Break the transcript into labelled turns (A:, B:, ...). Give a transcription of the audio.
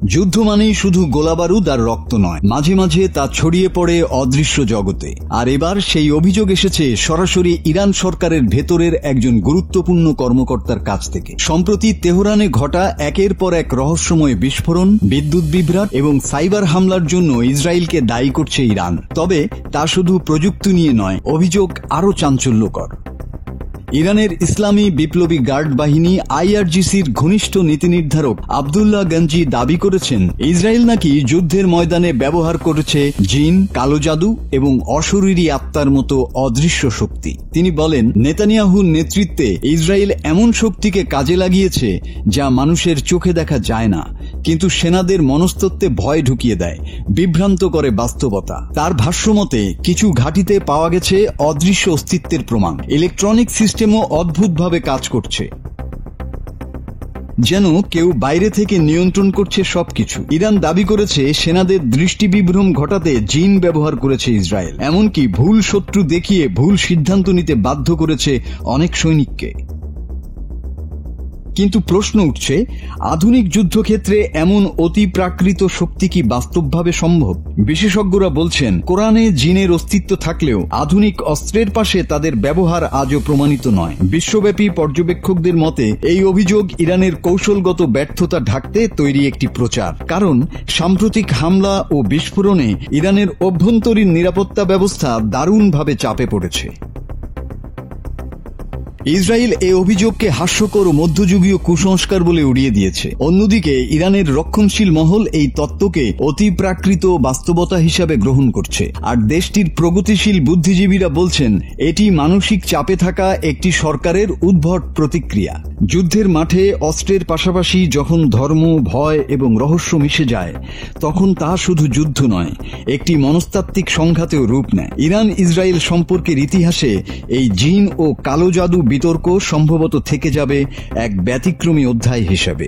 A: যুদ্ধ মানেই শুধু গোলাবারুদ আর রক্ত নয়, মাঝে মাঝে তা ছড়িয়ে পড়ে অদৃশ্য জগতে। আর এবার সেই অভিযোগ এসেছে সরাসরি ইরান সরকারের ভেতরের একজন গুরুত্বপূর্ণ কর্মকর্তার কাছ থেকে। সম্প্রতি তেহরানে ঘটা একের পর এক রহস্যময় বিস্ফোরণ, বিদ্যুৎ বিভ্রাট এবং সাইবার হামলার জন্য ইসরায়েলকে দায়ী করছে ইরান। তবে তা শুধু প্রযুক্তি নিয়ে নয়, অভিযোগ আরও চাঞ্চল্যকর। ইরানের ইসলামী বিপ্লবী গার্ড বাহিনী আইআরজিসির ঘনিষ্ঠ নীতি নির্ধারক আবদুল্লাহ গঞ্জি দাবি করেছেন, ইসরায়েল নাকি যুদ্ধের ময়দানে ব্যবহার করেছে জিন, কালো জাদু এবং অশরীরী আত্মার মতো অদৃশ্য শক্তি। তিনি বলেন, নেতানিয়াহুর নেতৃত্বে ইসরায়েল এমন শক্তিকে কাজে লাগিয়েছে যা মানুষের চোখে দেখা যায় না, কিন্তু সেনাদের মনস্তত্ত্বে ভয় ঢুকিয়ে দেয়, বিভ্রান্ত করে বাস্তবতা। তার ভাষ্যমতে কিছু ঘাঁটিতে পাওয়া গেছে অদৃশ্য অস্তিত্বের প্রমাণ। ইলেকট্রনিক সিস্টেমও অদ্ভুতভাবে কাজ করছে, যেন কেউ বাইরে থেকে নিয়ন্ত্রণ করছে সবকিছু। ইরান দাবি করেছে সেনাদের দৃষ্টিবিভ্রম ঘটাতে জিন ব্যবহার করেছে ইসরায়েল, এমনকি ভুল শত্রু দেখিয়ে ভুল সিদ্ধান্ত নিতে বাধ্য করেছে অনেক সৈনিককে। কিন্তু প্রশ্ন উঠছে, আধুনিক যুদ্ধক্ষেত্রে এমন অতি প্রাকৃত শক্তি কি বাস্তবভাবে সম্ভব? বিশেষজ্ঞরা বলছেন, কোরআনে জিনের অস্তিত্ব থাকলেও আধুনিক অস্ত্রের পাশে তাদের ব্যবহার আজও প্রমাণিত নয়। বিশ্বব্যাপী পর্যবেক্ষকদের মতে এই অভিযোগ ইরানের কৌশলগত ব্যর্থতা ঢাকতে তৈরি একটি প্রচার। কারণ সাম্প্রতিক হামলা ও বিস্ফোরণে ইরানের অভ্যন্তরীণ নিরাপত্তা ব্যবস্থা দারুণভাবে চাপে পড়েছে। ইসরায়েল এই অভিযোগকে হাস্যকর ও মধ্যযুগীয় কুসংস্কার বলে উড়িয়ে দিয়েছে। অন্যদিকে ইরানের রক্ষণশীল মহল এই তত্ত্বকে অতি প্রাকৃত বাস্তবতা হিসাবে গ্রহণ করছে, আর দেশটির প্রগতিশীল বুদ্ধিজীবীরা বলছেন এটি মানসিক চাপে থাকা একটি সরকারের উদ্ভট প্রতিক্রিয়া। যুদ্ধের মাঠে অস্ত্রের পাশাপাশি যখন ধর্ম, ভয় এবং রহস্য মিশে যায়, তখন তা শুধু যুদ্ধ নয়, একটি মনস্তাত্ত্বিক সংঘাতেও রূপ নেয়। ইরান ইসরায়েল সম্পর্কের ইতিহাসে এই জিন ও কালো জাদু বিতর্ক সম্ভবত থেকে যাবে এক ব্যতিক্রমী অধ্যায় হিসাবে।